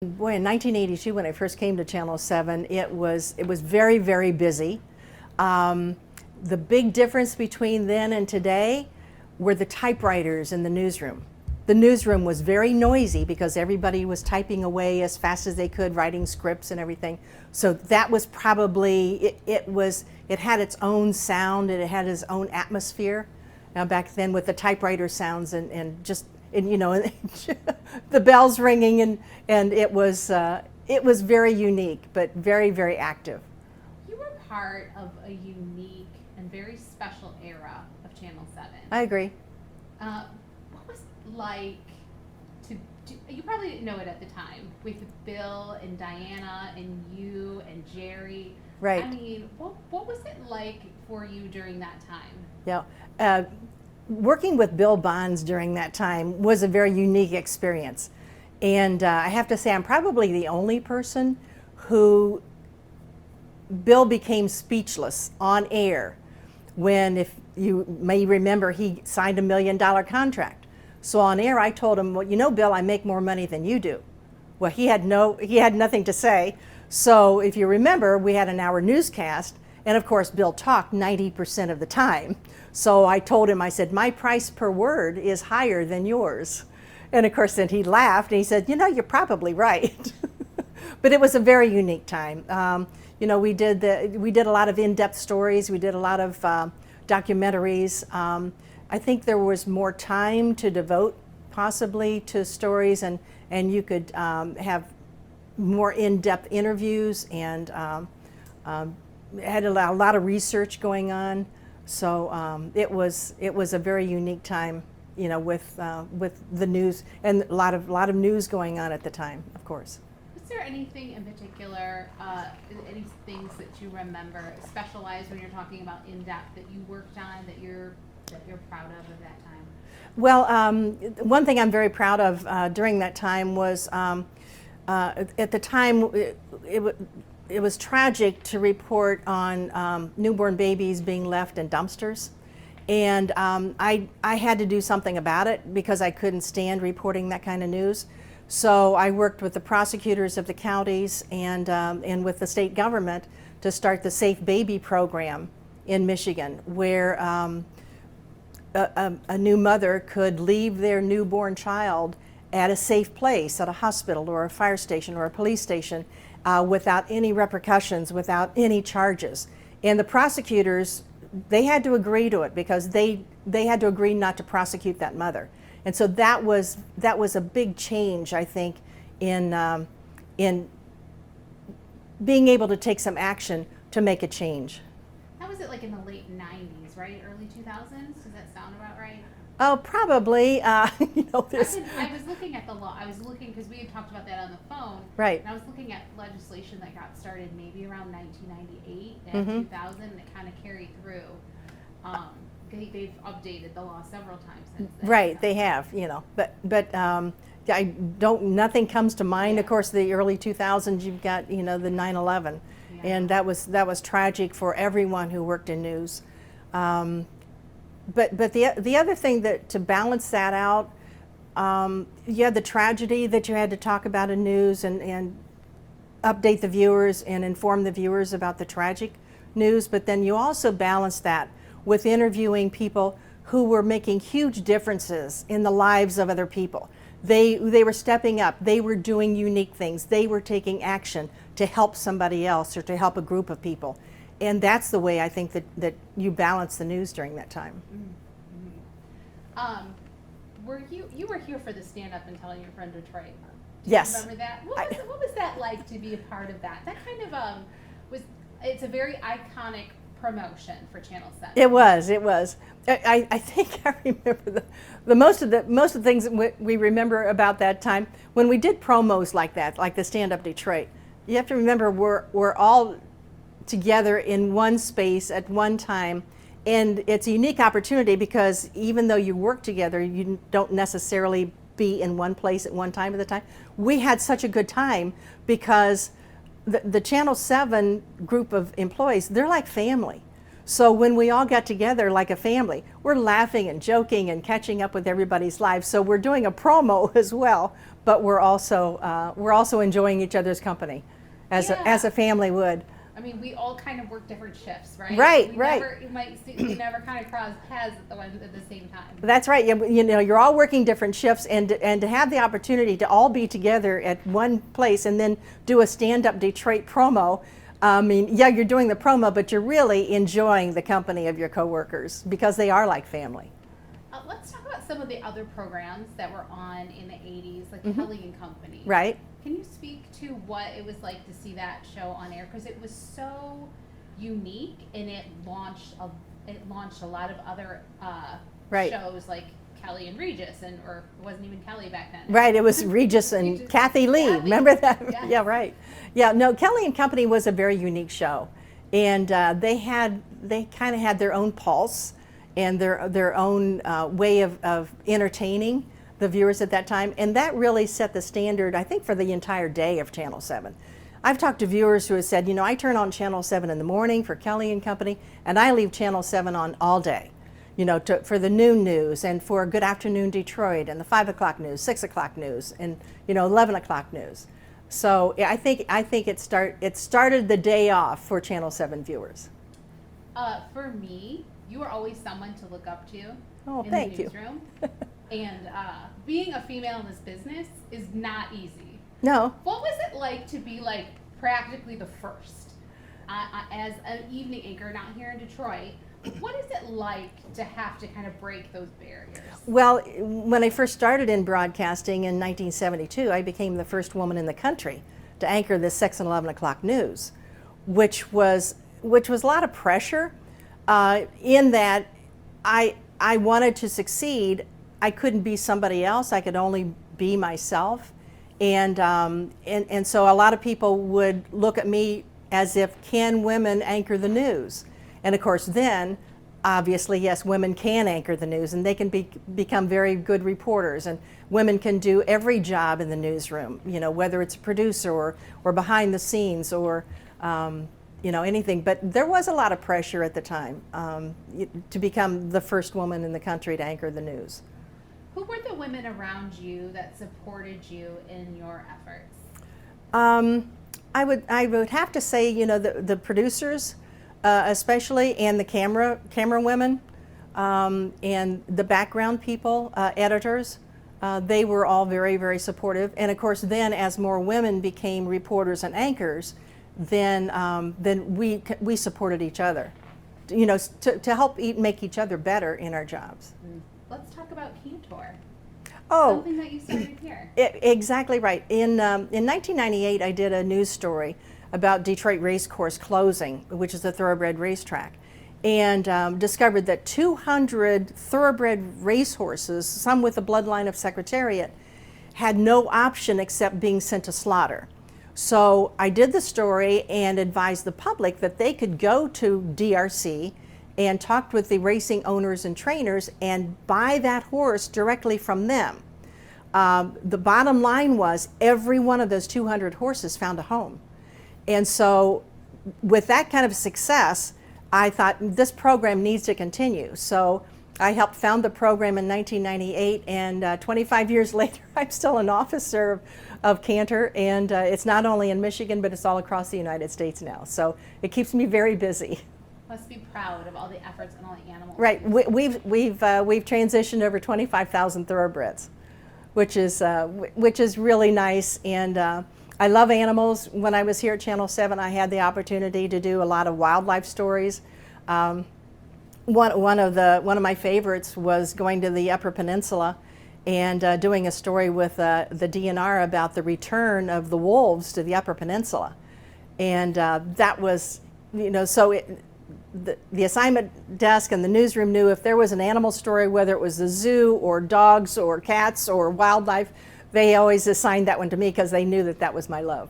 Boy, in 1982, when I first came to Channel 7, it was very, very busy. The big difference between then and today were the typewriters in the newsroom. The newsroom was very noisy because everybody was typing away as fast as they could, writing scripts and everything. So that was probably, it had its own sound and it had its own atmosphere back then with the typewriter sounds and you know, the bells ringing, and it was very unique, but very, very active. You were part of a unique and very special era of Channel 7. I agree. What was it like to do, you probably didn't know it at the time, with Bill and Diana and you and Jerry. Right. I mean, what was it like for you during that time? Yeah. Working with Bill Bonds during that time was a very unique experience. And I have to say, I'm probably the only person who Bill became speechless on air when, if you may remember, he signed $1 million contract. So on air, I told him, well, you know, Bill, I make more money than you do. Well, he had nothing to say. So if you remember, we had an hour newscast, and of course, Bill talked 90% of the time. So I told him, I said, my price per word is higher than yours. And of course, then he laughed and he said, you know, you're probably right. But it was a very unique time. You know, we did a lot of in-depth stories. We did a lot of documentaries. I think there was more time to devote possibly to stories, and you could have more in-depth interviews, and had a lot of research going on. So it was a very unique time, you know, with the news, and a lot of news going on at the time, of course. Was there anything in particular, any things that you remember, specialized when you're talking about in-depth, that you worked on that you're proud of that time? Well, one thing I'm very proud of during that time was at the time it was tragic to report on newborn babies being left in dumpsters. And I had to do something about it because I couldn't stand reporting that kind of news. So I worked with the prosecutors of the counties and with the state government to start the Safe Baby program in Michigan, where a new mother could leave their newborn child at a safe place, at a hospital or a fire station or a police station, without any repercussions, without any charges. And the prosecutors, they had to agree to it because they had to agree not to prosecute that mother. And so that was a big change, I think, in being able to take some action to make a change. How was it like in the late 90s, right? Early 2000s? Does that sound about right? Oh, probably. You know, I was looking at the law. I was looking, because we had talked about that on the phone. Right. And I was looking at legislation that got started maybe around 1998 and 2000, and it kind of carried through. They've updated the law several times since then. Right, they have, you know, but nothing comes to mind. Yeah. Of course, the early 2000s, you've got, you know, the 9/11, Yeah. and that was tragic for everyone who worked in news. But the other thing to balance that out, you had the tragedy that you had to talk about in news and update the viewers and inform the viewers about the tragic news, but then you also balance that with interviewing people who were making huge differences in the lives of other people. They were stepping up, they were doing unique things, they were taking action to help somebody else or to help a group of people. And that's the way I think that you balance the news during that time. You were here for the Stand Up and Tell Your Friend Detroit. Do you Yes. remember that? What was that like to be a part of that? That kind of it's a very iconic promotion for Channel 7. It was. I think I remember the most of the things that we remember about that time when we did promos like that, like the Stand Up Detroit. You have to remember we're all together in one space at one time, and it's a unique opportunity because even though you work together, you don't necessarily be in one place at one time at the time. We had such a good time because the Channel 7 group of employees, they're like family. So when we all got together like a family, we're laughing and joking and catching up with everybody's lives. So we're doing a promo as well, but we're also enjoying each other's company, as Yeah. as a family would. I mean, we all kind of work different shifts, right? Right, we right. Never, you might see, we never kind of cross paths at the same time. That's right. You know, you're all working different shifts, and to have the opportunity to all be together at one place and then do a stand-up Detroit promo. I mean, yeah, you're doing the promo, but you're really enjoying the company of your coworkers because they are like family. Let's talk about some of the other programs that were on in the 80s, like Kelly and Company. Right. Can you speak to what it was like to see that show on air? Because it was so unique, and it launched a lot of other Right. shows like Kelly and Regis, or it wasn't even Kelly back then. Right, it was Regis and Regis. Kathy Lee. Kathy. Remember that? Yes. Yeah, right. Yeah, no, Kelly and Company was a very unique show, and they kind of had their own pulse and their own way of entertaining the viewers at that time, and that really set the standard, I think, for the entire day of Channel 7. I've talked to viewers who have said, you know, I turn on Channel 7 in the morning for Kelly and Company, and I leave Channel 7 on all day, you know, for the noon news and for Good Afternoon Detroit and the 5 o'clock news, 6 o'clock news, and, you know, 11 o'clock news. So I think it started the day off for Channel 7 viewers. For me, you were always someone to look up to Oh, in thank the you. newsroom. And being a female in this business is not easy. No. What was it like to be like practically the first as an evening anchor, not here in Detroit? What is it like to have to kind of break those barriers? Well, when I first started in broadcasting in 1972, I became the first woman in the country to anchor the 6 and 11 o'clock news, which was a lot of pressure in that I wanted to succeed. I couldn't be somebody else. I could only be myself. And so a lot of people would look at me as if, can women anchor the news? And of course then, obviously, yes, women can anchor the news, and they can become very good reporters, and women can do every job in the newsroom, you know, whether it's a producer or behind the scenes or you know, anything. But there was a lot of pressure at the time to become the first woman in the country to anchor the news. Who were the women around you that supported you in your efforts? I would have to say, you know, the producers, especially, and the camera women, and the background people, editors. They were all very, very supportive. And of course, then as more women became reporters and anchors, then we supported each other, you know, to help make each other better in our jobs. Let's talk about Cantor. Oh, Something that you started here. exactly right. In 1998, I did a news story about Detroit Racecourse closing, which is a thoroughbred racetrack, and discovered that 200 thoroughbred racehorses, some with the bloodline of Secretariat, had no option except being sent to slaughter. So I did the story and advised the public that they could go to DRC and talked with the racing owners and trainers and buy that horse directly from them. The bottom line was every one of those 200 horses found a home. And so with that kind of success, I thought this program needs to continue. So I helped found the program in 1998, and 25 years later, I'm still an officer of Cantor, and it's not only in Michigan, but it's all across the United States now. So it keeps me very busy. Must be proud of all the efforts and all the animals. Right, we've transitioned over 25,000 thoroughbreds, which is really nice, and I love animals. When I was here at Channel 7, I had the opportunity to do a lot of wildlife stories. One of my favorites was going to the Upper Peninsula and doing a story with the DNR about the return of the wolves to the Upper Peninsula, and that was, you know, so the assignment desk and the newsroom knew if there was an animal story, whether it was the zoo or dogs or cats or wildlife, they always assigned that one to me because they knew that that was my love.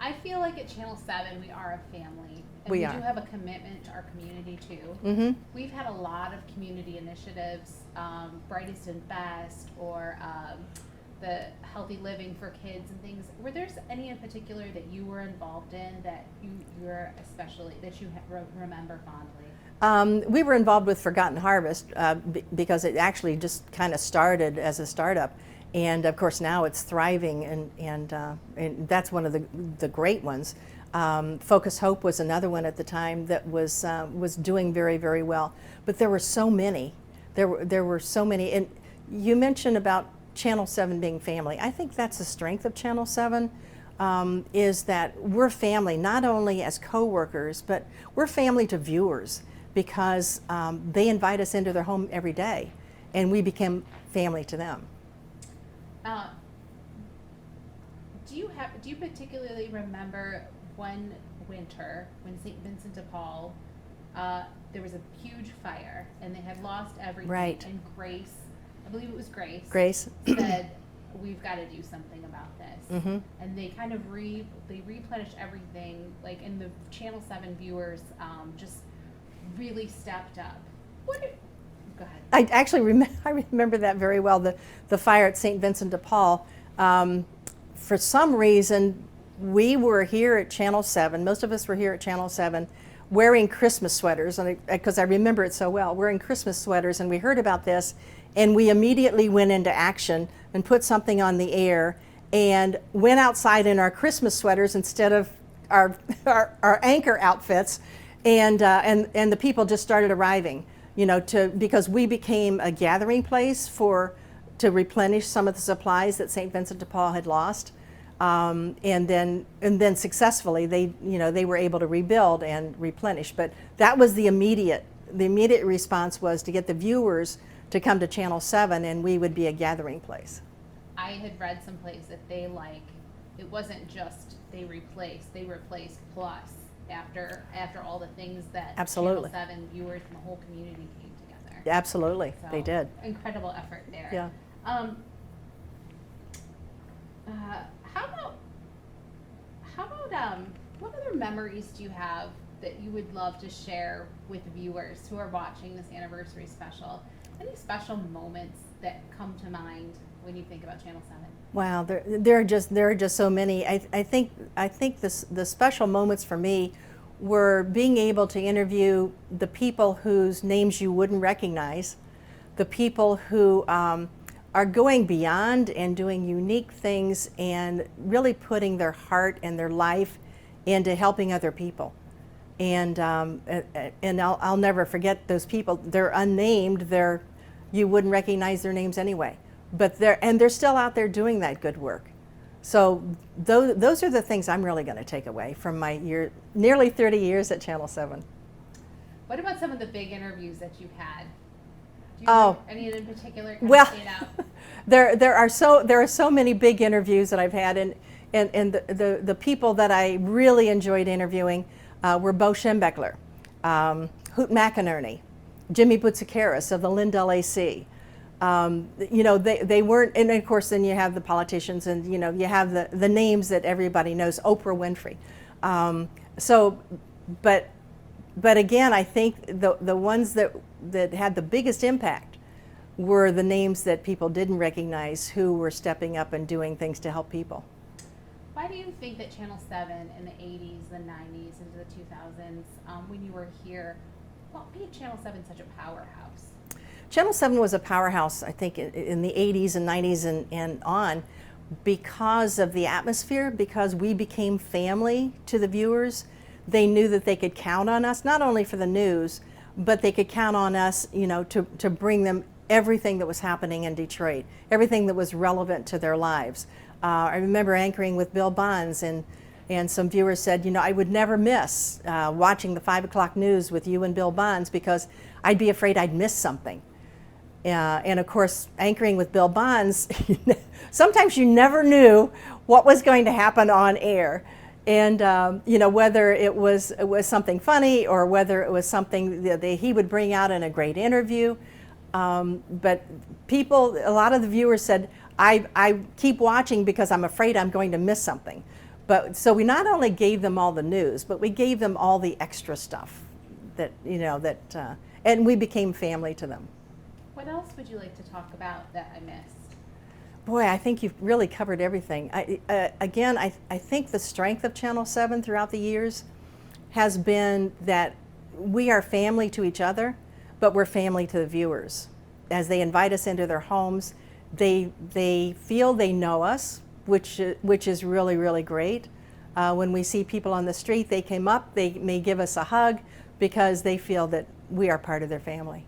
I feel like at Channel 7 we are a family. And We we are. do have a commitment to our community too. Mm-hmm. We've had a lot of community initiatives, Brightest and Best, or the Healthy Living for Kids and things. Were there any in particular that you were involved in that you're especially, that you remember fondly? We were involved with Forgotten Harvest because it actually just kind of started as a startup. And of course now it's thriving, and that's one of the great ones. Focus Hope was another one at the time that was doing very, very well. But there were so many. There were so many. And you mentioned about Channel 7 being family. I think that's the strength of Channel 7, is that we're family, not only as co-workers, but we're family to viewers, because they invite us into their home every day, and we become family to them. Do you particularly remember one winter when St. Vincent de Paul, there was a huge fire and they had lost everything, right? And Grace, I believe it was Grace said, we've got to do something about this. Mm-hmm. And they kind of they replenished everything, like, and the Channel 7 viewers just really stepped up. Go ahead. I actually I remember that very well, the fire at St. Vincent de Paul. For some reason, we were here at Channel 7, most of us were here at Channel 7, wearing Christmas sweaters, because I remember it so well, wearing Christmas sweaters, and we heard about this, and we immediately went into action and put something on the air, and went outside in our Christmas sweaters instead of our anchor outfits, and the people just started arriving, because we became a gathering place to replenish some of the supplies that St. Vincent de Paul had lost. And then successfully they were able to rebuild and replenish. But that was the immediate response, was to get the viewers to come to Channel 7, and we would be a gathering place. I had read someplace that it wasn't just they replaced plus after all the things that Absolutely. Channel 7 viewers from the whole community came together. Absolutely, So, they did. Incredible effort there. Yeah. How about what other memories do you have that you would love to share with viewers who are watching this anniversary special? Any special moments that come to mind when you think about Channel 7? Wow, there are just so many. I think the special moments for me were being able to interview the people whose names you wouldn't recognize, the people who are going beyond and doing unique things and really putting their heart and their life into helping other people. And I'll never forget those people. They're unnamed. You wouldn't recognize their names anyway. But they're still out there doing that good work. So those are the things I'm really going to take away from my nearly 30 years at Channel 7. What about some of the big interviews that you've had? Do you Oh, any in particular? Well, stand out? there are so many big interviews that I've had, and the people that I really enjoyed interviewing were Bo Schembechler, Hoot McInerney, Jimmy Boutsikaris of the Lindell AC. They weren't, and of course then you have the politicians, and you have the names that everybody knows, Oprah Winfrey. But again, I think the ones that had the biggest impact were the names that people didn't recognize, who were stepping up and doing things to help people. Why do you think that Channel 7 in the 80s, the 90s, into the 2000s, when you were here, what made Channel 7 such a powerhouse? Channel 7 was a powerhouse, I think, in the 80s and 90s and on, because of the atmosphere, because we became family to the viewers. They knew that they could count on us, not only for the news, but they could count on us, to bring them everything that was happening in Detroit, everything that was relevant to their lives. I remember anchoring with Bill Bonds, and some viewers said, I would never miss watching the 5 o'clock news with you and Bill Bonds, because I'd be afraid I'd miss something. And of course, anchoring with Bill Bonds, sometimes you never knew what was going to happen on air. And whether it was something funny or whether it was something that he would bring out in a great interview. But a lot of the viewers said, I keep watching because I'm afraid I'm going to miss something. But so we not only gave them all the news, but we gave them all the extra stuff and we became family to them. What else would you like to talk about that I missed? Boy, I think you've really covered everything. I think the strength of Channel 7 throughout the years has been that we are family to each other, but we're family to the viewers. As they invite us into their homes, They feel they know us, which is really, really great. When we see people on the street, they came up, they may give us a hug because they feel that we are part of their family.